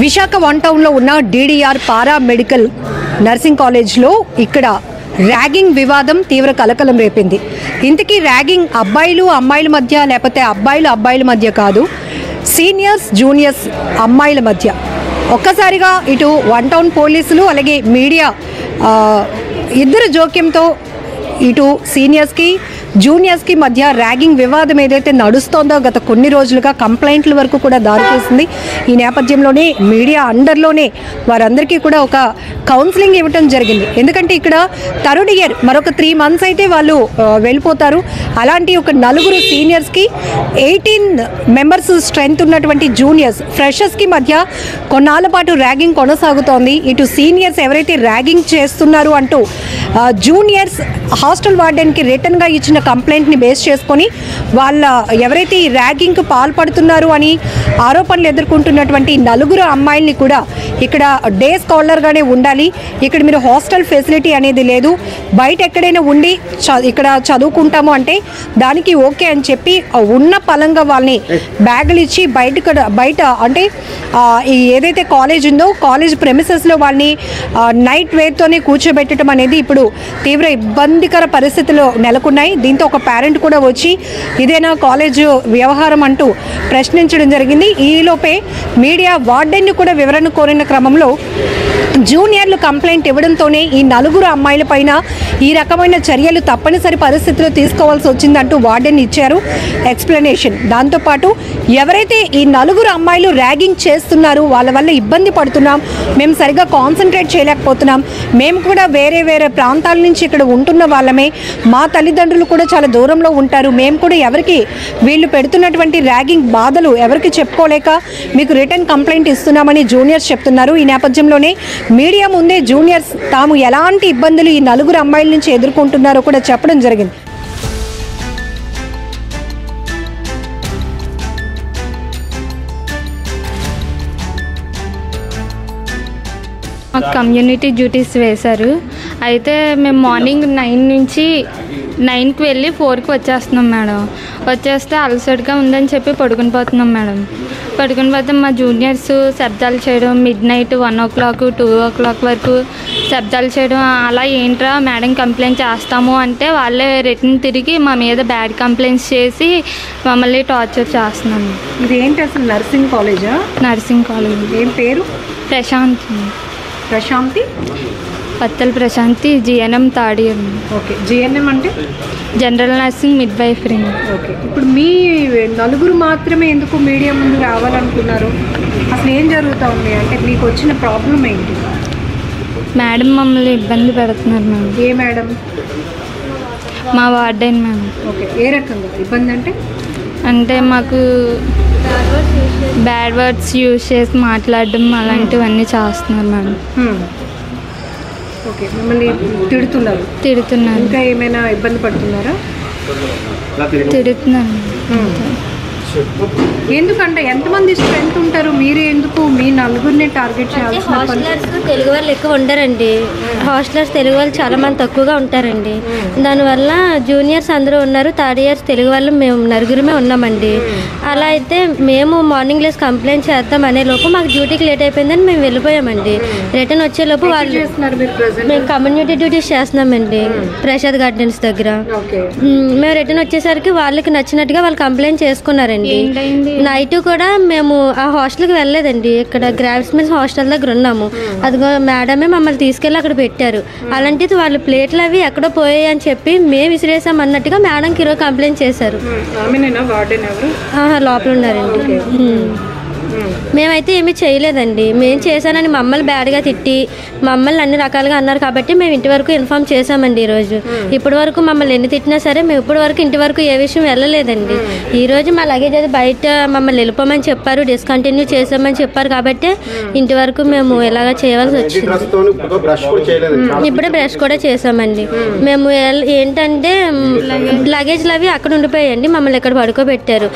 Visakha one టౌన్లో ఉన్న DDR paramedical nursing కాలేజ్లో ఇక్కడ ర్యాగింగ్ వివాదం తీవ్ర కలకలం రేపింది. ఇంతకీ ర్యాగింగ్ అబ్బాయిలు అమ్మాయిల మధ్య లేకపోతే అబ్బాయిల మధ్య కాదు, సీనియర్స్ జూనియర్స్ అమ్మాయిల మధ్య. ఒక్కసారిగా ఇటు వన్ టౌన్ పోలీసులు అలాగే మీడియా ఇద్దరు జోక్యంతో ఇటు సీనియర్స్కి జూనియర్స్కి మధ్య ర్యాగింగ్ వివాదం ఏదైతే నడుస్తోందో గత కొన్ని రోజులుగా కంప్లైంట్ల వరకు కూడా దారితీస్తుంది. ఈ నేపథ్యంలోనే మీడియా అండర్లోనే వారందరికీ కూడా ఒక కౌన్సిలింగ్ ఇవ్వటం జరిగింది. ఎందుకంటే ఇక్కడ థర్డ్ ఇయర్ మరొక 3 months అయితే వాళ్ళు వెళ్ళిపోతారు. అలాంటి ఒక 4 సీనియర్స్కి 18 members స్ట్రెంగ్త్ ఉన్నటువంటి జూనియర్స్ ఫ్రెషర్స్కి మధ్య కొన్నాళ్ళ పాటు ర్యాగింగ్ కొనసాగుతోంది. ఇటు సీనియర్స్ ఎవరైతే ర్యాగింగ్ చేస్తున్నారు అంటూ జూనియర్స్ హాస్టల్ వార్డెన్కి రిటర్న్గా ఇచ్చిన కంప్లైంట్ని బేస్ చేసుకొని వాళ్ళ ఎవరైతే ఈ ర్యాగింగ్కి పాల్పడుతున్నారు అని ఆరోపణలు ఎదుర్కొంటున్నటువంటి 4 అమ్మాయిల్ని కూడా ఇక్కడ డే స్కాలర్గానే ఉండాలి, ఇక్కడ మీరు హాస్టల్ ఫెసిలిటీ అనేది లేదు, బయట ఎక్కడైనా ఉండి ఇక్కడ చదువుకుంటాము అంటే దానికి ఓకే అని చెప్పి ఉన్న పలంగా వాళ్ళని బ్యాగులు ఇచ్చి బయట అంటే ఏదైతే కాలేజ్ ఉందో కాలేజ్ ప్రెమిసెస్లో వాళ్ళని నైట్ వేర్తోనే కూర్చోబెట్టడం అనేది ఇప్పుడు తీవ్ర ఇబ్బందికర పరిస్థితులు నెలకొన్నాయి. దీంతో ఒక పేరెంట్ కూడా వచ్చి ఇదేనా కాలేజ్ వ్యవహారం అంటూ ప్రశ్నించడం జరిగింది. ఈలోపే మీడియా వార్డెన్ను కూడా వివరణ కోరిన క్రమంలో జూనియర్లు కంప్లైంట్ ఇవ్వడంతోనే ఈ 4 అమ్మాయిల పైన ఈ రకమైన చర్యలు తప్పనిసరి పరిస్థితుల్లో తీసుకోవాల్సి వచ్చిందంటూ వార్డెన్ ఇచ్చారు ఎక్స్ప్లెనేషన్. దాంతోపాటు ఎవరైతే ఈ 4 అమ్మాయిలు ర్యాగింగ్ చేస్తున్నారు వాళ్ళ వల్ల ఇబ్బంది పడుతున్నాం, మేము సరిగ్గా కాన్సన్ట్రేట్ చేయలేకపోతున్నాం, మేము కూడా వేరే ప్రాంతాల నుంచి ఇక్కడ ఉంటున్న వాళ్ళమే, మా తల్లిదండ్రులు కూడా చాలా దూరంలో ఉంటారు, మేము కూడా ఎవరికి వీళ్ళు పెడుతున్నటువంటి ర్యాగింగ్ బాధలు ఎవరికి చెప్పుకోలేక మీకు రిటర్న్ కంప్లైంట్ ఇస్తున్నామని జూనియర్స్ చెప్తున్నారు. ఈ నేపథ్యంలోనే మీడియా ముందే జూనియర్స్ తాము ఎలాంటి ఇబ్బందులు ఈ 4 అమ్మాయిల నుంచి ఎదుర్కొంటున్నారో కూడా చెప్పడం జరిగింది. కమ్యూనిటీ డ్యూటీస్ వేశారు. అయితే మేము మార్నింగ్ 9 నుంచి 9కి వెళ్ళి 4కి వచ్చేస్తున్నాం మేడం. వచ్చేస్తే అలసటగా ఉందని చెప్పి పడుకుని పోతున్నాం మేడం. పడుకుని పోతే మా జూనియర్స్ శబ్దాలు చేయడం, midnight 1 o'clock 2 o'clock వరకు శబ్దాలు చేయడం, అలా ఏంట్రా మేడం కంప్లైంట్ చేస్తాము అంటే వాళ్ళే రిటర్న్ తిరిగి మా మీద బ్యాడ్ కంప్లైంట్స్ చేసి మమ్మల్ని టార్చర్ చేస్తున్నాము. ఇది ఏంటి అసలు నర్సింగ్ కాలేజా? Nursing college. ఏం పేరు? Prashanti Pattala Prashanti, GNM third year. Okay, GNM అంటే జనరల్ నర్సింగ్ మిడ్వైఫరీ. ఓకే, ఇప్పుడు మీ 4 మాత్రమే ఎందుకు మీడియా ముందు రావాలనుకున్నారు? అసలు ఏం జరుగుతూ ఉంది అంటే మీకు వచ్చిన ప్రాబ్లం ఏంటి? మేడం మమ్మల్ని ఇబ్బంది పెడుతున్నారు మేడం. ఏ మేడం? మా వార్డెన్ మేడం. ఓకే, ఏ రకంగా ఇబ్బంది అంటే మాకు బ్యాడ్ వర్డ్స్ యూజ్ చేసి మాట్లాడడం అలాంటివన్నీ చేస్తున్నారు మేడం. ఓకే, మిమ్మల్ని తిడుతున్నారు? ఇంకా ఏమైనా ఇబ్బంది పడుతున్నారా? తిడుతున్నారు. ఎందుకంటే ఎంతమంది స్ట్రెంత్ ఉంటారు, మీరు ఎందుకు మీ 4 టార్గెట్ చేయాలి? హాస్టలర్స్ తెలుగు వాళ్ళు ఎక్కువ ఉండరండి. హాస్టలర్స్ తెలుగు వాళ్ళు చాలా మంది తక్కువగా ఉంటారండి. దానివల్ల జూనియర్స్ అందరూ ఉన్నారు, థర్డ్ ఇయర్స్ తెలుగు వాళ్ళు మేము 4 ఉన్నామండి. అలా అయితే మేము మార్నింగ్ లేసి కంప్లైంట్ చేద్దాం అనే లోపు మాకు డ్యూటీకి లేట్ అయిపోయిందని మేము వెళ్ళిపోయామండి. రిటర్న్ వచ్చే లోపు వాళ్ళు మేము కమ్యూనిటీ డ్యూటీస్ చేస్తున్నామండి ప్రసాద్ గార్డెన్స్ దగ్గర. మేము రిటర్న్ వచ్చేసరికి వాళ్ళకి నచ్చినట్టుగా వాళ్ళు కంప్లైంట్ చేసుకున్నారండి. నైట్ కూడా మేము ఆ హాస్టల్కి వెళ్ళలేదండి, ఇక్కడ గ్రావిస్మిస్ హాస్టల్ దగ్గర ఉన్నాము. అదిగో మేడమే మమ్మల్ని తీసుకెళ్ళి అక్కడ పెట్టారు. అలాంటిది వాళ్ళు ప్లేట్లు అవి ఎక్కడో పోయాయి అని చెప్పి మేము విసిరేసాం అన్నట్టుగా మేడంకి ఈరోజు కంప్లైంట్ చేశారు. లోపల ఉన్నారండి. మేమైతే ఏమీ చేయలేదండి. మేము చేశానని మమ్మల్ని బ్యాడ్గా తిట్టి మమ్మల్ని అన్ని రకాలుగా అన్నారు కాబట్టి మేము ఇంటి వరకు ఇన్ఫామ్ చేసామండి. ఈరోజు ఇప్పటి వరకు మమ్మల్ని ఎన్ని తిట్టినా సరే మేము ఇప్పటి వరకు ఇంటి వరకు ఏ విషయం వెళ్ళలేదండి. ఈరోజు మా లగేజ్ అది బయట మమ్మల్ని వెళ్ళిపోమని చెప్పారు, డిస్కంటిన్యూ చేసామని చెప్పారు కాబట్టి ఇంటి వరకు మేము ఇలాగ చేయవలసి వచ్చింది. ఇప్పుడే బ్రష్ కూడా చేసామండి. మేము ఏంటంటే లగేజ్లు అవి అక్కడ ఉండిపోయాయండి, మమ్మల్ని ఇక్కడ పడుకోబెట్టారు.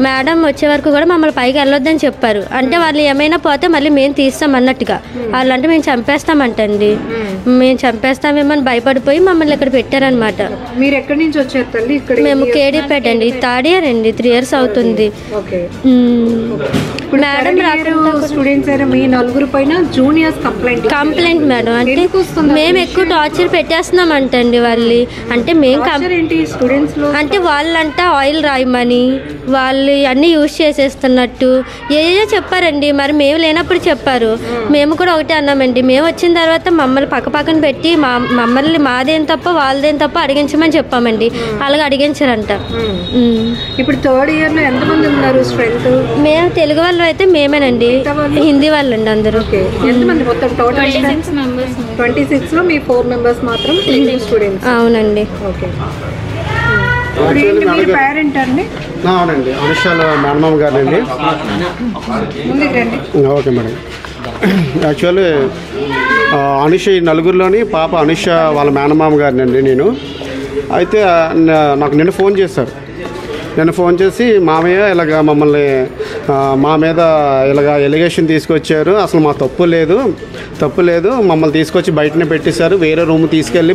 మేడం వచ్చే వరకు కూడా మమ్మల్ని పైకి వెళ్ళొద్దని చెప్పారు. అంటే వాళ్ళు ఏమైనా పోతే మళ్ళీ మేము తీస్తాం అన్నట్టుగా, వాళ్ళంటే మేము చంపేస్తామంటండి. మేము చంపేస్తామేమని భయపడిపోయి మమ్మల్ని ఇక్కడ పెట్టారనమాట. మీరు ఎక్కడి నుంచి వచ్చారు తల్లి? ఇక్కడ మేము కేడీపేట అండి, థర్డ్ ఇయర్ అండి, 3 years అవుతుంది. మేడం స్టూడెంట్స్ అయినా మీ నలుగురు పైన జూనియర్స్ కంప్లైంట్ మేడం. అంటే మేము ఎక్కువ టార్చర్ పెట్టేస్తున్నాం అంటండి వాళ్ళు. అంటే మేము స్టూడెంట్స్ లో అంటే వాళ్ళంట ఆయిల్ రాయమని వాళ్ళు అన్నీ యూజ్ చేసేస్తున్నట్టు ఏదో చెప్పారండి. మరి మేము లేనప్పుడు చెప్పారు. మేము కూడా ఒకటే అన్నామండి. మేము వచ్చిన తర్వాత మమ్మల్ని పక్కన పెట్టి మమ్మల్ని మాదేం తప్ప వాళ్ళదేం తప్ప అడిగించమని చెప్పామండి. అలాగే అడిగించారంట. ఇప్పుడు థర్డ్ ఇయర్ లో ఎంతమంది ఉన్నారు స్ట్రెంత్? మేము తెలుగు వాళ్ళు అయితే మేమేనండి, హిందీ వాళ్ళు అండి అందరూ. ఎంతమంది మొత్తం టోటల్? 26 లో మీ 4 మెంబర్స్ మాత్రం స్టూడెంట్స్. అవునండి. ఓకే. పేరెంట్ అండి? అవునండి, అనుషాల మేనమామ గారండి. Okay madam. యాక్చువల్లీ అనుష ఈ నలుగురిలోని పాప అనుష వాళ్ళ మేనమామ గారినండి నేను. అయితే నాకు నిన్న ఫోన్ చేశారు. నేను ఫోన్ చేసి మామయ్య ఇలాగ మమ్మల్ని మా మీద ఇలాగ ఎలిగేషన్ తీసుకొచ్చారు, అసలు మా తప్పు లేదు, మమ్మల్ని తీసుకొచ్చి బయటనే పెట్టేశారు, వేరే రూమ్ తీసుకెళ్ళి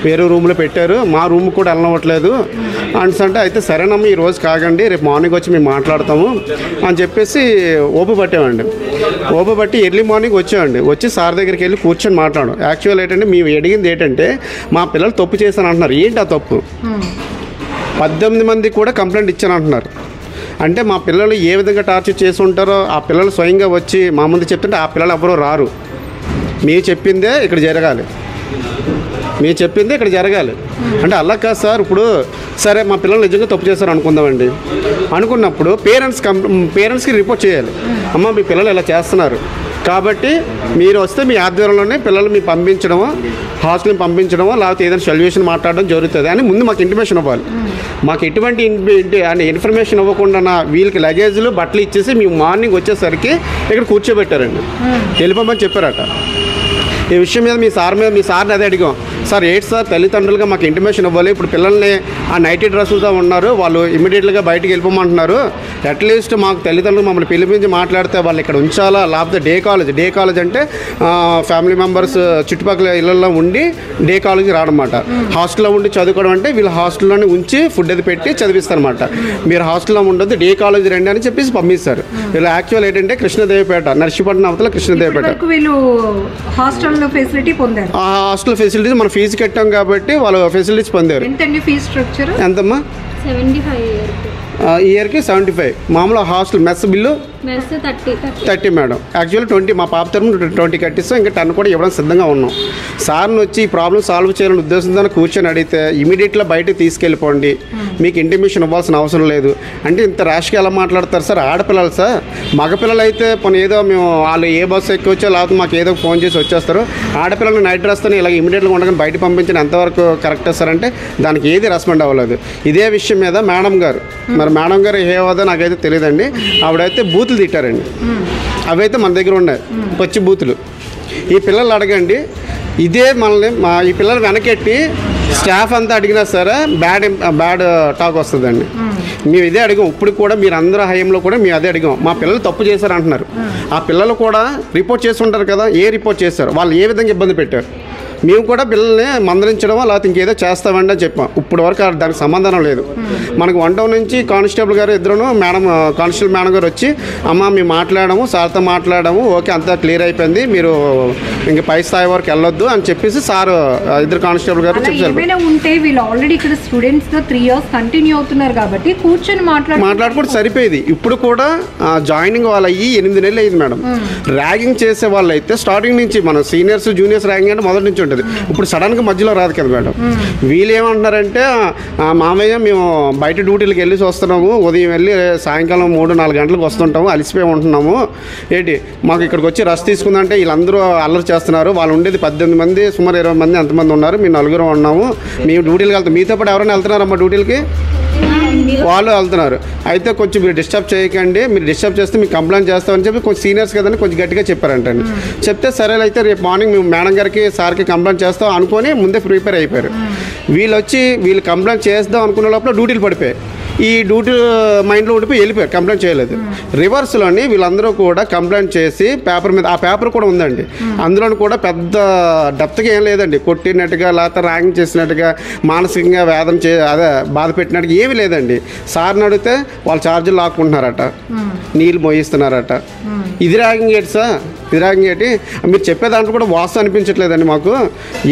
వేరే రూమ్లో పెట్టారు, మా రూమ్ కూడా వెళ్ళనివ్వట్లేదు అంటే అయితే సరేనమ్మా ఈ రోజు కాగండి, రేపు మార్నింగ్ వచ్చి మేము మాట్లాడతాము అని చెప్పేసి ఓపు పట్టామండి. ఓపు పట్టి ఎర్లీ మార్నింగ్ వచ్చి సార్ దగ్గరికి వెళ్ళి కూర్చొని మాట్లాడు. యాక్చువల్ ఏంటంటే మేము అడిగింది ఏంటంటే మా పిల్లలు తప్పు చేశాను అంటున్నారు. ఏంటి ఆ తప్పు? 18 మంది కూడా కంప్లైంట్ ఇచ్చాను అంటున్నారు. అంటే మా పిల్లలు ఏ విధంగా టార్చర్ చేసి ఉంటారో ఆ పిల్లలు స్వయంగా వచ్చి మా ముందు చెప్తుంటే ఆ పిల్లలు ఎవరో రారు. మీరు చెప్పిందే ఇక్కడ జరగాలి అంటే అలా కాదు సార్. ఇప్పుడు సరే మా పిల్లలు నిజంగా తప్పు చేశారు అనుకున్నప్పుడు పేరెంట్స్కి రిపోర్ట్ చేయాలి. అమ్మ మీ పిల్లలు ఇలా చేస్తున్నారు కాబట్టి మీరు వస్తే మీ ఆధ్వర్యంలోనే పిల్లలు మీ పంపించడమో హాస్టల్ని పంపించడమో లేకపోతే ఏదైనా సొల్యూషన్ మాట్లాడడం జరుగుతుంది అని ముందు మాకు ఇంటిమేషన్ ఇవ్వాలి. మాకు ఎటువంటి ఇన్ఫర్మేషన్ ఇవ్వకుండా వీళ్ళకి లగేజ్లు బట్టలు ఇచ్చేసి మేము మార్నింగ్ వచ్చేసరికి ఇక్కడ కూర్చోబెట్టారండి. వెళ్ళిపోమని చెప్పారట. ఈ విషయం మీద మీ సార్ని అదే అడిగాం. సార్ ఏంటి సార్ తల్లిదండ్రులుగా మాకు ఇంటిమేషన్ ఇవ్వాలి, ఇప్పుడు పిల్లల్ని ఆ నైటీ డ్రెస్సులతో ఉన్నారు, వాళ్ళు ఇమీడియట్గా బయటికి వెళ్ళిపోమంటున్నారు, అట్లీస్ట్ మాకు తల్లిదండ్రులు మమ్మల్ని పిలిపించి మాట్లాడితే వాళ్ళు ఇక్కడ ఉంచాలా, లేకపోతే డే కాలేజ్ అంటే ఫ్యామిలీ మెంబర్స్ చుట్టుపక్కల ఇళ్ళల్లో ఉండి డే కాలేజీకి రావడమాట. హాస్టల్లో ఉండి చదువుకోవడం అంటే వీళ్ళు హాస్టల్లోనే ఉంచి ఫుడ్ అది పెట్టి చదివిస్తారనమాట. మీరు హాస్టల్లో ఉండొద్దు డే కాలేజ్ రండి అని చెప్పేసి పంపిస్తారు. వీళ్ళు యాక్చువల్ ఏంటంటే కృష్ణదేవపేట, నర్సీపట్నం అవతల కృష్ణదేవపేట హాస్టల్ ఫెసిలిటీస్ మనం ఫీజు కట్టాం కాబట్టి వాళ్ళు ఫెసిలిటీస్ పొందారు. ఎంతమ్మా? 75 ఇయర్కి 75. మామూలు hostel mess bill 30 madam. Actually 20 మా పాప తరఫున 20 కట్టిస్తాం, ఇంకా 10 కూడా ఇవ్వడం సిద్ధంగా ఉన్నాం. సార్ని వచ్చి ఈ ప్రాబ్లం సాల్వ్ చేయాలని ఉద్దేశంతో కూర్చొని అడిగితే ఇమీడియట్గా బయటకు తీసుకెళ్ళిపోండి, మీకు ఇంటిమేషన్ ఇవ్వాల్సిన అవసరం లేదు అంటే ఇంత ర్యాష్గా ఎలా మాట్లాడతారు సార్? ఆడపిల్లలు సార్, మగపిల్లలు అయితే పోనీ ఏదో మేము వాళ్ళు ఏ బస్సు ఎక్కొచ్చో లేకపోతే మాకు ఏదో ఫోన్ చేసి వచ్చేస్తారు. ఆడపిల్లలు నైట్ డ్రెస్తో ఇలా ఇమీడియట్గా ఉండగానే బయట పంపించిన ఎంతవరకు కరెక్ట్ సార్ అంటే దానికి ఏది రెస్పాండ్ అవ్వలేదు. ఇదే విషయం మీద మేడం గారు ఏ హోదా నాకైతే తెలియదండి, ఆవిడైతే బూతులు తిట్టారండి. అవైతే మన దగ్గర ఉన్నాయి పచ్చి బూతులు. ఈ పిల్లలు అడగండి, ఇదే మనల్ని ఈ పిల్లలు వెనకెట్టి స్టాఫ్ అంతా అడిగినా సరే బ్యాడ్ టాక్ వస్తుందండి. మేము ఇదే అడిగాం. ఇప్పుడు కూడా మీరు అందరూ హయాంలో కూడా మేము అదే అడిగాం. మా పిల్లలు తప్పు చేశారు అంటున్నారు. ఆ పిల్లలు కూడా రిపోర్ట్ చేసి ఉంటారు కదా, ఏ రిపోర్ట్ చేశారు, వాళ్ళు ఏ విధంగా ఇబ్బంది పెట్టారు. మేము కూడా పిల్లల్ని మందలించడమో లేకపోతే ఇంకేదో చేస్తామండి అని చెప్పాం. ఇప్పుడు వరకు దానికి సమాధానం లేదు. మనకు 1 టౌన్ నుంచి కానిస్టేబుల్ గారు ఇద్దరు కానిస్టేబుల్ మేడం గారు వచ్చి అమ్మ మేము మాట్లాడాము, సార్తో మాట్లాడాము, ఓకే అంతా క్లియర్ అయిపోయింది, మీరు ఇంక పై స్థాయి వరకు వెళ్ళొద్దు అని చెప్పేసి సార్ ఇద్దరు కానిస్టేబుల్ గారు చెప్పారు. ఉంటే వీళ్ళు ఆల్రెడీ ఇక్కడ స్టూడెంట్స్ 3 years కంటిన్యూ అవుతున్నారు కాబట్టి కూర్చొని మాట్లాడుకుంటే సరిపోయేది. ఇప్పుడు కూడా జాయినింగ్ వాళ్ళు అయ్యి 8 నెలలు అయింది మేడం. ర్యాగింగ్ చేసే వాళ్ళు అయితే స్టార్టింగ్ నుంచి మన సీనియర్స్ జూనియర్స్ ర్యాగింగ్ అంటే మొదటి నుంచి ఉంటుంది. ఇప్పుడు సడన్గా మధ్యలో రాదు కదా మేడం. వీళ్ళు ఏమంటున్నారంటే మామయ్య మేము బయట డ్యూటీలకు వెళ్ళి వస్తున్నాము, ఉదయం వెళ్ళి సాయంకాలం 3-4 గంటలకు వస్తుంటాము, అలసిపోయి ఉంటున్నాము, ఏంటి మాకు ఇక్కడికి వచ్చి రెస్ట్ తీసుకుందంటే వీళ్ళందరూ అల్లరి చేస్తున్నారు. వాళ్ళు ఉండేది 18 మంది, సుమారు 20 మంది ఎంతమంది ఉన్నారు, మేము 4 ఉన్నాము, మేము డ్యూటీలకు వెళ్తాం, మీతో పాటు ఎవరైనా వెళ్తున్నారమ్మా డ్యూటీలకి? వాళ్ళు వెళ్తున్నారు. అయితే కొంచెం మీరు డిస్టర్బ్ చేయకండి, మీరు డిస్టర్బ్ చేస్తే మీకు కంప్లైంట్ చేస్తామని చెప్పి కొంచెం సీనియర్స్ కదండి కొంచెం గట్టిగా చెప్పారంటండి. చెప్తే సరే అయితే రేపు మార్నింగ్ మేము మేడం గారికి సార్కి కంప్లైంట్ చేస్తాం అనుకొని ముందే ప్రిపేర్ అయిపోయారు. వీళ్ళు కంప్లైంట్ చేద్దాం అనుకున్న లోపల డ్యూటీలు పడిపోయాయి. ఈ డ్యూటీ మైండ్లో ఉండిపోయి వెళ్ళిపోయారు, కంప్లైంట్ చేయలేదు. రివర్స్లోని వీళ్ళందరూ కూడా కంప్లైంట్ చేసి పేపర్ మీద, ఆ పేపర్ కూడా ఉందండి, అందులో కూడా పెద్ద డెప్త్గా ఏం లేదండి, కొట్టినట్టుగా లేకపోతే ర్యాగింగ్ చేసినట్టుగా మానసికంగా వేదన అదే బాధ పెట్టినట్టుగా ఏమీ లేదండి. సార్ని అడిగితే వాళ్ళు ఛార్జీలు లాక్కుంటున్నారట, నీళ్ళు మోయిస్తున్నారట. ఇది ర్యాగింగ్ ఏంటి సార్? ఇది ర్యాగింగ్ ఏంటి? మీరు చెప్పే దాంట్లో కూడా వాస్తవం అనిపించట్లేదండి మాకు.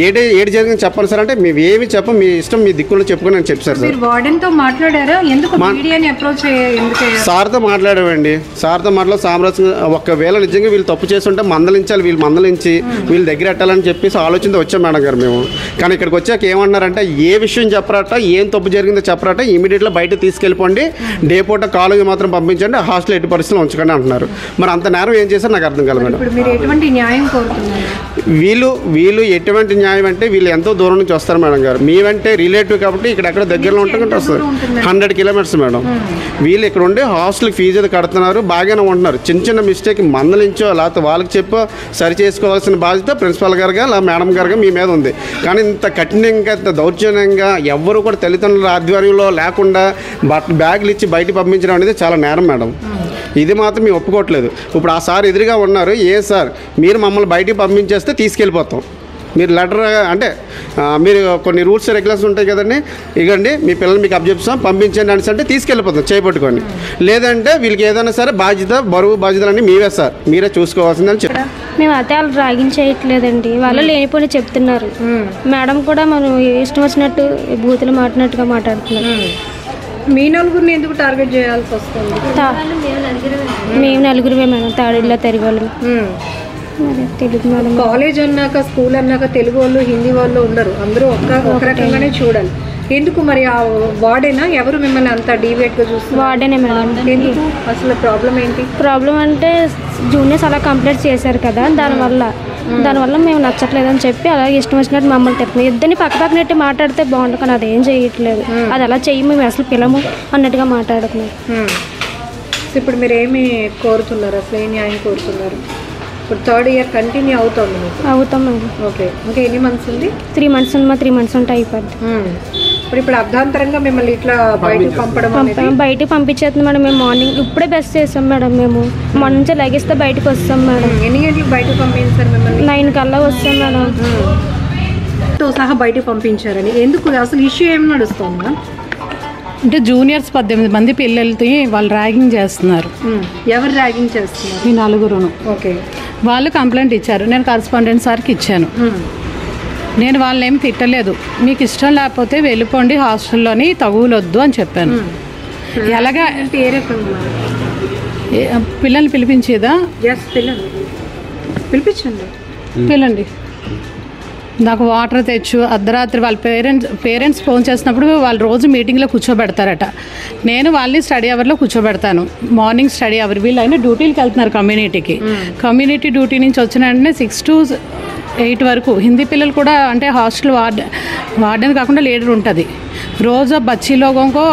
ఏడు జరిగింది చెప్పాలి సార్ అంటే మేము ఏమి చెప్పం, మీ ఇష్టం, మీ దిక్కుల్లో చెప్పుకొని అని చెప్పారు సార్. వార్డెన్తో మాట్లాడారా? ఎందుకు మీడియాని అప్రోచ్ సార్తో మాట్లాడామండి. సార్తో మాట్లాడి సామరస్యంగా, ఒకవేళ నిజంగా వీళ్ళు తప్పు చేస్తుంటే మందలించాలి, వీళ్ళు మందలించి వీళ్ళు దగ్గర పెట్టాలని చెప్పేసి ఆలోచనతో వచ్చాం మేడం గారు మేము. కానీ ఇక్కడికి వచ్చాక ఏమన్నారంటే ఏ విషయం చెప్పరాట, ఏం తప్పు జరిగిందో చెప్పరాట, ఇమీడియట్గా బయట తీసుకెళ్ళిపోండి, డే పూట కాలేజీ మాత్రం పంపించండి, హాస్టల్ ఎట్టి పరిస్థితులు ఉంచకండి అంటున్నారు. మరి అంత నేరం ఏం చేశారు నాకు అర్థం కాదు మేడం. వీళ్ళు ఎటువంటి న్యాయం అంటే వీళ్ళు ఎంతో దూరం నుంచి వస్తారు మేడం గారు. మేమంటే రిలేటివ్ కాబట్టి ఇక్కడ దగ్గరలో ఉంటుందంటే వస్తారు 100 కిలోమీటర్స్ మేడం. వీళ్ళు ఇక్కడ ఉండి హాస్టల్కి ఫీజు అది కడుతున్నారు, బాగానే ఉంటున్నారు. చిన్న చిన్న మిస్టేక్ మందలించో లేకపోతే వాళ్ళకి చెప్పో సరి చేసుకోవాల్సిన బాధ్యత ప్రిన్సిపాల్ గారుగా లేదా మేడం గారుగా మీ మీద ఉంది. కానీ ఇంత కఠినంగా, ఇంత దౌర్జన్యంగా ఎవ్వరు కూడా తల్లిదండ్రుల ఆధ్వర్యంలో లేకుండా బ్యాగులు ఇచ్చి బయట పంపించడం అనేది చాలా నేరం మేడం. ఇది మాత్రం మేము ఒప్పుకోవట్లేదు. ఇప్పుడు ఆ సార్ ఎదురుగా ఉన్నారు, ఏ సార్ మీరు మమ్మల్ని బయటికి పంపించేస్తే తీసుకెళ్ళిపోతాం, మీరు లెటర్ అంటే మీరు కొన్ని రూల్స్ రెగ్యులేషన్స్ ఉంటాయి కదండి, ఇగండి మీ పిల్లలు మీకు అబ్జెప్షన్ పంపించండి అని అంటే తీసుకెళ్ళిపోతాం చేపట్టుకొని. లేదంటే వీళ్ళకి ఏదైనా సరే బాధ్యత, బరువు బాధ్యతలన్నీ మీవే సార్, మీరే చూసుకోవాల్సిందని చెప్పారు. మేము అయితే వాళ్ళు డ్రాగింగ్ చేయట్లేదండి, వాళ్ళు లేనిపోయి చెప్తున్నారు. మేడం కూడా మనం ఇష్టం వచ్చినట్టు బూతులు మాట్లాడినట్టుగా మాట్లాడుతున్నారు. మీ నలుగురిని ఎందుకు టార్గెట్ చేయాల్సి వస్తుంది? మేము నలుగురువే మేడం, తాడిలో తిరిగోళ్ళు. తెలుగు మేడం. కాలేజ్ అన్నాక, స్కూల్ అన్నాక తెలుగు వాళ్ళు, హిందీ వాళ్ళు ఉండరు, అందరూ ఒక రకంగానే చూడాలి. ఎందుకు మరి ఆ వార్డేనా ఎవరు మిమ్మల్ని అంత డీవేట్గా చూస్తారు? వార్డేనే మేడం. ఎందుకు అసలు ప్రాబ్లం ఏంటి? ప్రాబ్లం అంటే జూనియర్స్ అలా కంప్లైంట్ చేశారు కదా, దానివల్ల మేము నచ్చట్లేదని చెప్పి అలాగే ఇష్టం వచ్చినట్టు మమ్మల్ని తిప్పుతున్నాం. ఇద్దరిని పక్కనెట్టి మాట్లాడితే బాగుంటుంది కానీ అదేం చేయట్లేదు. అది అలా చెయ్యి, మేము అసలు పిల్లము అన్నట్టుగా మాట్లాడుతున్నాం. ఇప్పుడు మీరు ఏమి కోరుతున్నారు? అసలు ఏ న్యాయం కోరుతున్నారు? ఇప్పుడు 3rd ఇయర్ కంటిన్యూ అవుతుంది మీకు? అవుతాం మేడం. ఓకే, ఇంకా ఎన్ని మంత్స్ ఉంది? 3 మంత్స్ ఉంది. 3 మంత్స్ ఉంటే అయిపోద్ది. ఇప్పుడు అర్ధాంతరంగా మిమ్మల్ని ఇట్లా బయటకు బయటకు పంపించేస్తుంది మేడం. మేము మార్నింగ్ ఇప్పుడే బెస్ట్ చేస్తాం మేడం. మేము మన నుంచి లెగిస్తే బయటకు వస్తాం మేడం. ఎన్ని గంటలకు బయటకు పంపించారు మిమ్మల్ని? 9 కల్లా వస్తాం మేడం. సహా బయటకు పంపించారని ఎందుకు? అసలు ఇష్యూ ఏమి నడుస్తుందా? అంటే జూనియర్స్ 18 మంది పిల్లలతో వాళ్ళు ర్యాగింగ్ చేస్తున్నారు. ఎవరు ర్యాగింగ్ చేస్తున్నారు? ఈ నలుగురును. ఓకే, వాళ్ళు కంప్లైంట్ ఇచ్చారు, నేను కరస్పాండెంట్ సార్కి ఇచ్చాను. నేను వాళ్ళని ఏమి తిట్టలేదు, మీకు ఇష్టం లేకపోతే వెళ్ళిపోండి హాస్టల్లోని, తగులొద్దు అని చెప్పాను. ఎలాగా పిల్లల్ని పిలిపించేదా? పిల్లండి, నాకు వాటర్ తెచ్చు, అర్ధరాత్రి వాళ్ళ పేరెంట్స్ ఫోన్ చేసినప్పుడు వాళ్ళు రోజు మీటింగ్లో కూర్చోబెడతారట. నేను వాళ్ళని స్టడీ అవర్లో కూర్చోబెడతాను, మార్నింగ్ స్టడీ అవర్. వీళ్ళైనా డ్యూటీలకు వెళ్తున్నారు కమ్యూనిటీ డ్యూటీ నుంచి వచ్చిన వెంటనే 6 to 8 వరకు. హిందీ పిల్లలు కూడా అంటే హాస్టల్ వార్డెన్ కాకుండా లీడర్ ఉంటుంది. రోజు బచ్చీ లోగోంకో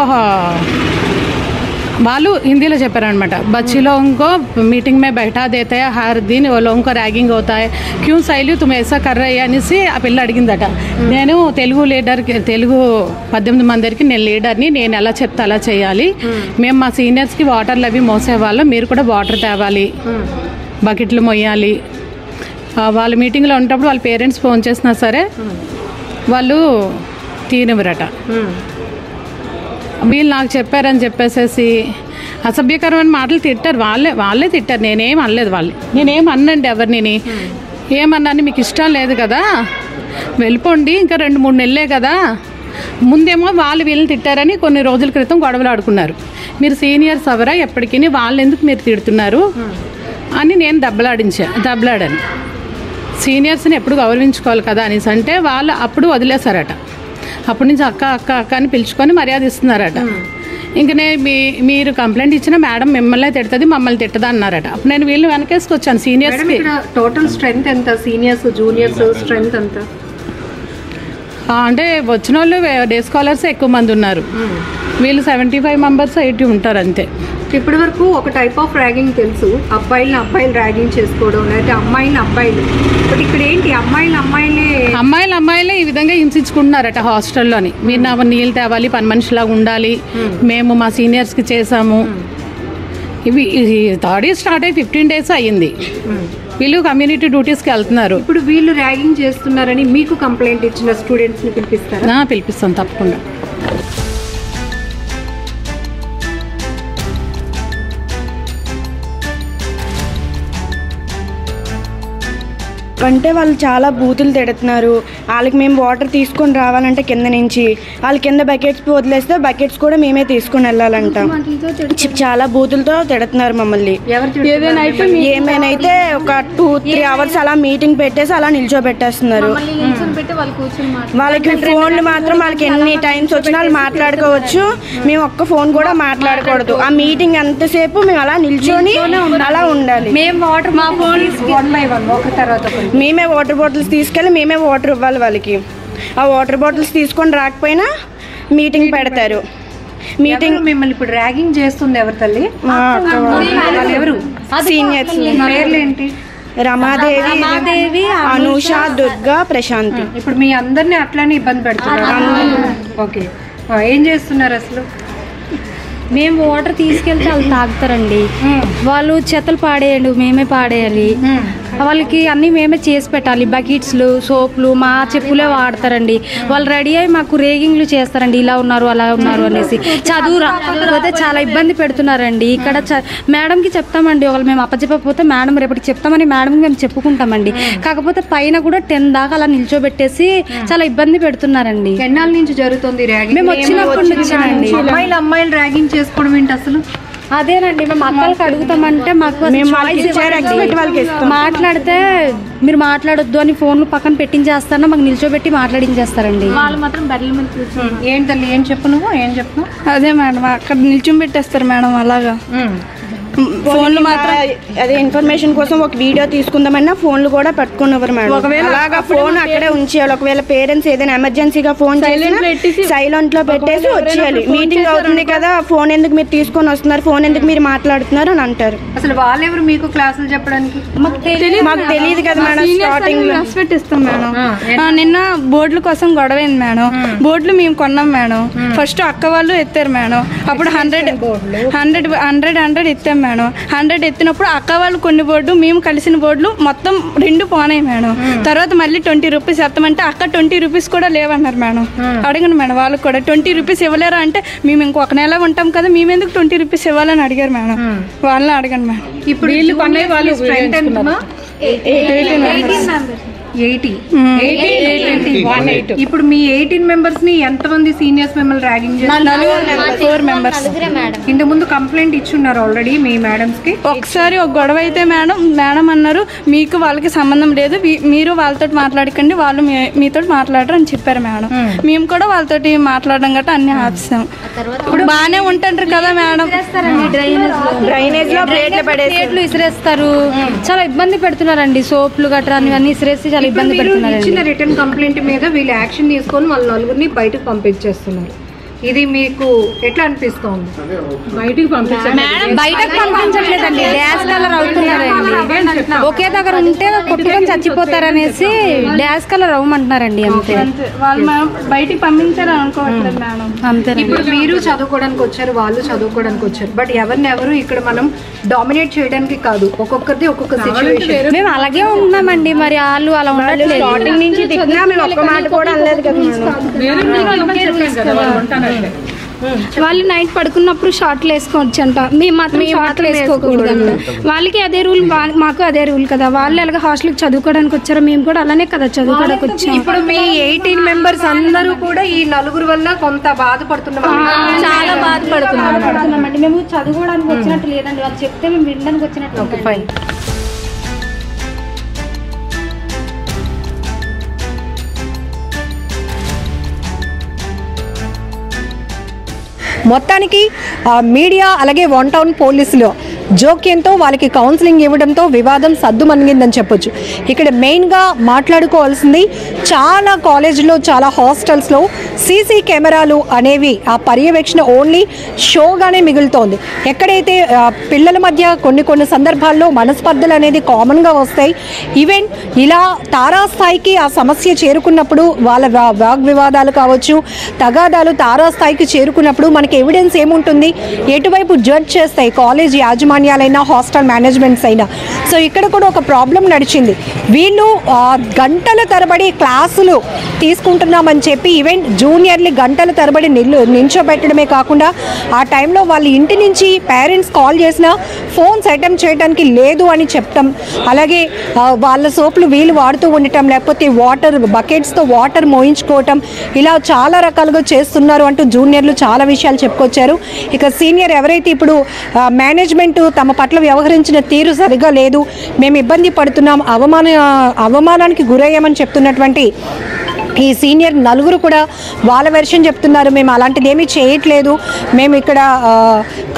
వాళ్ళు హిందీలో చెప్పారనమాట, बच्ची लोगों को मीटिंग में बैठा देते हैं, हर दिन वो लोगों को रैगिंग होता है, क्यों सैलू तुम ऐसा कर रहे అనేసి ఆ పిల్ల అడిగిందట. నేను తెలుగు 18 మందికి నేను లీడర్ని, నేను ఎలా చెప్తే అలా చేయాలి. మేము మా సీనియర్స్కి వాటర్లు అవి మోసేవాళ్ళం, మీరు కూడా వాటర్ తేవాలి, బకెట్లు మొయ్యాలి. వాళ్ళ మీటింగ్లో ఉన్నప్పుడు వాళ్ళ పేరెంట్స్ ఫోన్ చేసినా సరే వాళ్ళు తీనివ్వరట. వీళ్ళు నాకు చెప్పారని చెప్పేసేసి అసభ్యకరమైన మాటలు తిట్టారు. వాళ్ళే తిట్టారు, నేనేం అనలేదు. నేనేం అన్నండి ఎవరిని, ఏమన్నాను, మీకు ఇష్టం లేదు కదా వెళ్ళిపోండి, ఇంకా 2-3 నెలలే కదా. ముందేమో వీళ్ళని తిట్టారని కొన్ని రోజుల క్రితం గొడవలు ఆడుకున్నారు. మీరు సీనియర్స్ ఎవరా ఎప్పటికీ, వాళ్ళు ఎందుకు మీరు తిడుతున్నారు అని నేను దెబ్బలాడాను. సీనియర్స్ని ఎప్పుడు గౌరవించుకోవాలి కదా అనేసి అంటే వాళ్ళు అప్పుడు వదిలేశారట. అప్పటి నుంచి అక్క అక్క అక్క అని పిలుచుకొని మర్యాద ఇస్తున్నారట. ఇంక నేను మీరు కంప్లైంట్ ఇచ్చిన మేడం మిమ్మల్ని తిడుతుంది, మమ్మల్ని తిట్టదా అన్నారట. అప్పుడు నేను వీళ్ళు వెనకేసుకొచ్చాను. సీనియర్స్కి టోటల్ స్ట్రెంత్ ఎంత? సీనియర్స్ జూనియర్స్ స్ట్రెంత్ ఎంత? అంటే వచ్చిన వాళ్ళు డే స్కాలర్స్ ఎక్కువ మంది ఉన్నారు. వీళ్ళు 75 మెంబర్స్ 80 ఉంటారు అంతే. ఇప్పటి వరకు ఒక టైప్ ఆఫ్ ర్యాగింగ్ తెలుసు, అబ్బాయిలు ర్యాగింగ్ చేసుకోవడం, లేకపోతే అమ్మాయిలు. బట్ ఇక్కడ ఏంటి అమ్మాయిలే ఈ విధంగా హింసించుకుంటున్నారట హాస్టల్లోని. మీరు నా నీళ్ళు తేవాలి, పని మనిషిలాగా ఉండాలి, మేము మా సీనియర్స్కి చేసాము. ఇవి థర్డ్ ఇయర్ స్టార్ట్ అయ్యి 15 days అయ్యింది. వీళ్ళు కమ్యూనిటీ డ్యూటీస్కి వెళ్తున్నారు. ఇప్పుడు వీళ్ళు ర్యాగింగ్ చేస్తున్నారని మీకు కంప్లైంట్ ఇచ్చిన స్టూడెంట్స్ని పిలిపిస్తారా? పిలిపిస్తాం తప్పకుండా. అంటే వాళ్ళు చాలా బూతులు తిడుతున్నారు. వాళ్ళకి మేము వాటర్ తీసుకొని రావాలంటే కింద నుంచి వాళ్ళు కింద బకెట్స్ వదిలేస్తే బకెట్స్ కూడా మేమే తీసుకొని వెళ్ళాలంట. చాలా బూతులతో తిడుతున్నారు మమ్మల్ని. ఏమైనా ఒక 2-3 hours అలా మీటింగ్ పెట్టేసి అలా నిల్చోబెట్టేస్తున్నారు. వాళ్ళకి ఫోన్లు మాత్రం వాళ్ళకి ఎన్ని టైమ్స్ వచ్చినా వాళ్ళు మాట్లాడుకోవచ్చు, మేము ఒక్క ఫోన్ కూడా మాట్లాడకూడదు. ఆ మీటింగ్ ఎంతసేపు మేము అలా నిల్చొని అలా ఉండాలి. మేమే వాటర్ బాటిల్స్ తీసుకెళ్ళి మేమే వాటర్ ఇవ్వాలి వాళ్ళకి. ఆ వాటర్ బాటిల్స్ తీసుకొని రాకపోయినా మీటింగ్ పెడతారు. మీటింగ్ మిమ్మల్ని ఇప్పుడు ర్యాగింగ్ చేస్తుంది ఎవరు తల్లి? సీనియర్స్. పేర్లు ఏంటి? రమాదేవి, అనూష, దుర్గా, ప్రశాంతి. ఇప్పుడు మీ అందరినీ అట్లానే ఇబ్బంది పెడుతున్నారు. ఓకే, ఏం చేస్తున్నారు అసలు? మేము వాటర్ తీసుకెళ్తే వాళ్ళు తాగుతారండి. వాళ్ళు చెత్తలు పాడేయండి, మేమే పాడేయాలి. వాళ్ళకి అన్నీ మేమే చేసి పెట్టాలి. బకెట్స్లు, సోపులు, మా చెప్పులే వాడతారండి. వాళ్ళు రెడీ అయ్యి మాకు రేగింగ్లు చేస్తారండి, ఇలా ఉన్నారు అలా ఉన్నారు అనేసి. చదువు రాకపోతే చాలా ఇబ్బంది పెడుతున్నారండి. ఇక్కడ మేడంకి చెప్తామండి, ఒకళ్ళు మేము అప్పచెప్పకపోతే మేడం రేపటికి చెప్తామని మేడంకి మేము చెప్పుకుంటామండి. కాకపోతే పైన కూడా 10 దాకా అలా నిల్చోబెట్టేసి చాలా ఇబ్బంది పెడుతున్నారండి. ఎన్నాళ్ళ నుంచి జరుగుతుంది ర్యాగింగ్? మేము వచ్చినప్పటి నుంచేనండి. అమ్మాయిలు ర్యాగింగ్ చేసుకోవడం ఏంటి అసలు? అదేనండి, మేము అక్కలకి అడుగుతామంటే మాకు మాట్లాడితే మీరు మాట్లాడొద్దు అని ఫోన్లు పక్కన పెట్టించేస్తారో మాకు నిల్చోబెట్టి మాట్లాడించేస్తారండి. వాళ్ళు మాత్రం బెడ్ల మీద కూర్చొని ఏంటి తల్లి ఏం చెప్పు? అదే మేడం, అక్కడ నిల్చొని పెట్టేస్తారు మేడం. అలాగా ఫోన్లు మాత్రం అదే ఇన్ఫర్మేషన్ కోసం ఒక వీడియో తీసుకుందామన్నా ఫోన్లు కూడా పట్టుకునేవారు మేడం. అలాగా ఫోన్ అక్కడే ఉంచేయాలి. ఒకవేళ పేరెంట్స్ ఏదైనా ఎమర్జెన్సీగా ఫోన్ సైలెంట్ లో పెట్టేసి వచ్చేయాలి. మీటింగ్ అవుతుంది కదా, ఫోన్ ఎందుకు మీరు తీసుకొని వస్తున్నారు, ఫోన్ ఎందుకు మీరు మాట్లాడుతున్నారు అని అంటారు. అసలు వాళ్ళెవరు మీకు క్లాసులు చెప్పడానికి? మాకు తెలియదు కదా మేడం. Starting పెట్టిస్తాం madam. నిన్న బోర్డుల కోసం గొడవైంది మేడం. బోర్డులు మేము కొన్నాం మేడం. ఫస్ట్ అక్క వాళ్ళు ఎత్తారు మేడం. అప్పుడు 100 ఎత్తాం మేడం. 100 ఎత్తినప్పుడు అక్క వాళ్ళు కొన్ని బోర్డు, మేము కలిసిన బోర్డులు మొత్తం 2 పోనాయి మేడం. తర్వాత మళ్ళీ 20 రూపీస్ ఎత్తామంటే అక్క 20 రూపీస్ కూడా లేవన్నారు మేడం. అడగండి మేడం, వాళ్ళకి కూడా 20 రూపీస్ ఇవ్వలేరా అంటే మేము ఇంకొక నెల ఉంటాం కదా, మేము ఎందుకు 20 రూపీస్ ఇవ్వాలని అడిగారు మేడం. వాళ్ళని అడగండి మేడం. ఇప్పుడు 18. ఇప్పుడు మీ 18 మెంబర్స్ ని ఎంతమంది సీనియర్స్ మిమ్మల్ని ర్యాగింగ్ చేస్తున్నారు? 4 మెంబర్స్. ఇంతకు ముందు కంప్లైంట్ ఇచ్చున్నారు ఆల్రెడీ మీ మేడమ్స్ కి. ఒకసారి ఒక గొడవ అయితే మేడం అన్నారు మీకు వాళ్ళకి సంబంధం లేదు, మీరు వాళ్ళతో మాట్లాడకండి, వాళ్ళు మీతో మాట్లాడరు అని చెప్పారు మేడం. మేము కూడా వాళ్ళతోటి మాట్లాడడం గట్రా అన్ని ఆపిస్తాం. ఇప్పుడు బాగానే ఉంటుంటారు కదా మేడం. డ్రైనేజ్ లో ప్లేట్లు ఇసిరేస్తారు, చాలా ఇబ్బంది పెడుతున్నారండి. సోపులు గట్రా అన్ని ఇసిరేసి చాలా ఇబ్బంది పెడుతున్నారు. ఇచ్చిన రిటర్న్ కంప్లైంట్ మీద వీళ్ళు యాక్షన్ తీసుకొని వాళ్ళ నలుగురిని బయటకు పంపించేస్తున్నారు. ఇది మీకు ఎట్లా అనిపిస్తోంది? బయటికి పంపించట్లేదండి, డాష్ కలర్ అవుతున్నారండి. ఒకే దగ్గర ఉంటే కొట్టుకొని చచ్చిపోతారనేసి డాష్ కలర్ అవ్వమంటున్నారండి. అంతే, వాళ్ళు బయటికి పంపించారు అనుకోవట్లేదు మేడం. అంతే. ఇప్పుడు మీరు చదువుకోవడానికి వచ్చారు, వాళ్ళు చదువుకోవడానికి వచ్చారు. బట్ ఎవరు ఇక్కడ మనం డామినేట్ చేయడానికి కాదు, ఒక్కొక్కరిది ఒక్కొక్క సిచ్యువేషన్. మేము అలాగే ఉన్నామండి, మరి వాళ్ళు అలా ఉండట్లేదు. స్టార్టింగ్ నుంచి తిట్టినా మేము ఒక్క మాట కూడా అనలేదు కదా. వాళ్ళు నైట్ పడుకున్నప్పుడు షార్ట్లు వేసుకోవచ్చు అంట, మేము మాత్రం షార్ట్లు వేసుకోకూడదు అంట. వాళ్ళకి అదే రూల్, మాకు అదే రూల్ కదా. వాళ్ళు ఎలాగ హాస్టల్కి చదువుకోవడానికి వచ్చారో మేము కూడా అలానే కదా చదువుకోవడానికి వచ్చాం. ఇప్పుడు మీ 18 మెంబర్స్ అందరూ కూడా ఈ నలుగురు వల్ల కొంత బాధపడుతున్నాం, చాలా బాధపడుతున్నామండి. మేము చదువుకోవడానికి వచ్చినట్టు లేదండి, వాళ్ళు చెప్తే మేము వినడానికి వచ్చినట్టు. ఫైన్. మొత్తానికి మీడియా అలాగే 1 టౌన్ పోలీసులు జోక్యంతో వాళ్ళకి కౌన్సిలింగ్ ఇవ్వడంతో వివాదం సద్దుమణిగిందని చెప్పొచ్చు. ఇక్కడ మెయిన్గా మాట్లాడుకోవాల్సింది చాలా కాలేజీలో చాలా హాస్టల్స్లో సీసీ కెమెరాలు అనేవి ఆ పర్యవేక్షణ ఓన్లీ షోగానే మిగులుతోంది. ఎక్కడైతే పిల్లల మధ్య కొన్ని సందర్భాల్లో మనస్పర్ధలు అనేది కామన్గా వస్తాయి. ఈవెన్ ఇలా తారాస్థాయికి ఆ సమస్య చేరుకున్నప్పుడు వాళ్ళ వాగ్వివాదాలు కావచ్చు, తగాదాలు తారాస్థాయికి చేరుకున్నప్పుడు మనకి ఎవిడెన్స్ ఏముంటుంది, ఎటువైపు జడ్జ్ చేస్తాయి కాలేజ్ యాజమాన్యాలైనా హాస్టల్ మేనేజ్మెంట్స్ అయినా. సో ఇక్కడ కూడా ఒక ప్రాబ్లం నడిచింది. వీళ్ళు గంటల తరబడి క్లాసులు తీసుకుంటున్నామని చెప్పి ఈవెన్ జూనియర్లు గంటల తరబడి నిల్చోబెట్టడమే కాకుండా ఆ టైంలో వాళ్ళ ఇంటి నుంచి పేరెంట్స్ కాల్ చేసినా ఫోన్స్ అటెంప్ట్ చేయడానికి లేదు అని చెప్పటం, అలాగే వాళ్ళ సోపులు వీళ్ళు వాడుతూ ఉండటం, లేకపోతే వాటర్ బకెట్స్తో వాటర్ మోయించుకోవటం, ఇలా చాలా రకాలుగా చేస్తున్నారు అంటూ జూనియర్లు చాలా విషయాలు చెప్పుకొచ్చారు. ఇక సీనియర్ ఎవరైతే ఇప్పుడు మేనేజ్మెంట్ తమ పట్ల వ్యవహరించిన తీరు సరిగా లేదు, మేము ఇబ్బంది పడుతున్నాం, అవమానానికి గురయ్యామని చెప్తున్నటువంటి ఈ సీనియర్ నలుగురు కూడా వాళ్ళ వెర్షన్ చెప్తున్నారు. మేము అలాంటిది ఏమీ చేయట్లేదు, మేము ఇక్కడ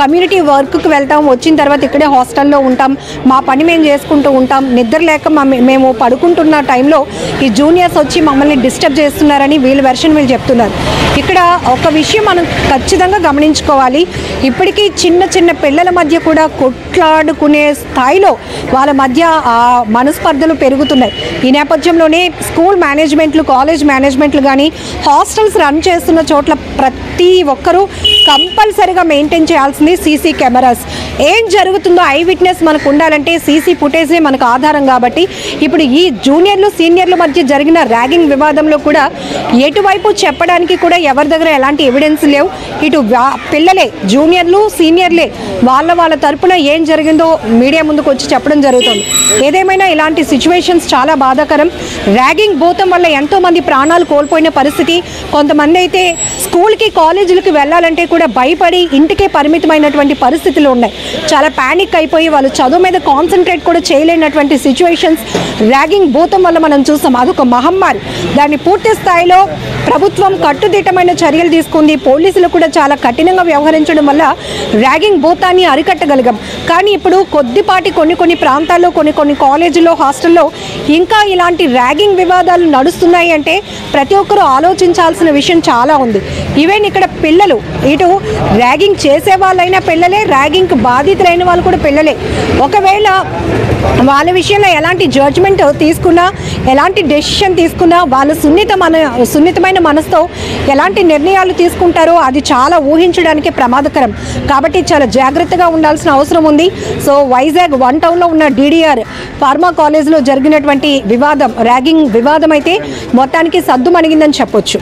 కమ్యూనిటీ వర్క్కి వెళ్తాం, వచ్చిన తర్వాత ఇక్కడే హాస్టల్లో ఉంటాం, మా పని మేము చేసుకుంటూ ఉంటాం, నిద్ర లేక మేము పడుకుంటున్న టైంలో ఈ జూనియర్స్ వచ్చి మమ్మల్ని డిస్టర్బ్ చేస్తున్నారని వీళ్ళ వెర్షన్ వీళ్ళు చెప్తున్నారు. ఇక్కడ ఒక విషయం మనం ఖచ్చితంగా గమనించుకోవాలి. ఇప్పటికీ చిన్న పిల్లల మధ్య కూడా కొట్లాడుకునే స్థాయిలో వాళ్ళ మధ్య మనస్పర్ధలు పెరుగుతున్నాయి. ఈ నేపథ్యంలోనే స్కూల్ మేనేజ్మెంట్లు, కాలేజ్ మేనేజ్మెంట్లు కానీ హాస్టల్స్ రన్ చేస్తున్న చోట్ల ప్రతి ఒక్కరూ కంపల్సరీగా మెయింటైన్ చేయాల్సింది సీసీ కెమెరాస్. ఏం జరుగుతుందో ఐ విట్నెస్ మనకు ఉండాలంటే సీసీ ఫుటేజే మనకు ఆధారం. కాబట్టి ఇప్పుడు ఈ జూనియర్లు సీనియర్ల మధ్య జరిగిన ర్యాగింగ్ వివాదంలో కూడా ఎటువైపు చెప్పడానికి కూడా ఎవరి దగ్గర ఎలాంటి ఎవిడెన్స్ లేవు. ఇటు పిల్లలే, జూనియర్లు సీనియర్లే వాళ్ళ తరపున ఏం జరిగిందో మీడియా ముందుకు వచ్చి చెప్పడం జరుగుతుంది. ఏదేమైనా ఇలాంటి సిచ్యువేషన్స్ చాలా బాధాకరం. ర్యాగింగ్ భూతం వల్ల ఎంతోమంది ప్రాణాలు కోల్పోయిన పరిస్థితి. కొంతమంది అయితే స్కూల్కి కాలేజీలకు వెళ్ళాలంటే కూడా భయపడి ఇంటికే పరిమితమైనటువంటి పరిస్థితులు ఉన్నాయి. చాలా ప్యానిక్ అయిపోయి వాళ్ళు చదువు మీద కాన్సన్ట్రేట్ కూడా చేయలేనటువంటి సిచ్యువేషన్స్ ర్యాగింగ్ భూతం వల్ల మనం చూసాం. అదొక మహమ్మారి. దాన్ని పూర్తి స్థాయిలో ప్రభుత్వం కట్టుదిట్టమైన చర్యలు తీసుకుంది. పోలీసులు కూడా చాలా కఠినంగా వ్యవహరించడం వల్ల ర్యాగింగ్ భూతాన్ని అరికట్టగలిగాం. కానీ ఇప్పుడు కొద్దిపాటి కొన్ని ప్రాంతాల్లో కొన్ని కాలేజీల్లో హాస్టల్లో ఇంకా ఇలాంటి ర్యాగింగ్ వివాదాలు నడుస్తున్నాయి అంటే ప్రతి ఒక్కరూ ఆలోచించాల్సిన విషయం చాలా ఉంది. ఈవెన్ ఇక్కడ పిల్లలు, ఇటు ర్యాగింగ్ చేసే వాళ్ళైనా పిల్లలే, ర్యాగింగ్కి బాధితులైన వాళ్ళు కూడా పిల్లలే. ఒకవేళ వాళ్ళ విషయంలో ఎలాంటి జడ్జ్మెంట్ తీసుకున్నా, ఎలాంటి డెసిషన్ తీసుకున్నా వాళ్ళు సున్నితమైన మనసుతో ఎలాంటి నిర్ణయాలు తీసుకుంటారో అది చాలా ఊహించడానికి ప్రమాదకరం. కాబట్టి చాలా జాగ్రత్తగా ఉండాల్సిన అవసరం ఉంది. సో వైజాగ్ 1 టౌన్లో ఉన్న DDR ఫార్మా కాలేజ్లో జరిగినటువంటి వివాదం, ర్యాగింగ్ వివాదం అయితే మొత్తానికి సద్దుమణిగిందని చెప్పొచ్చు.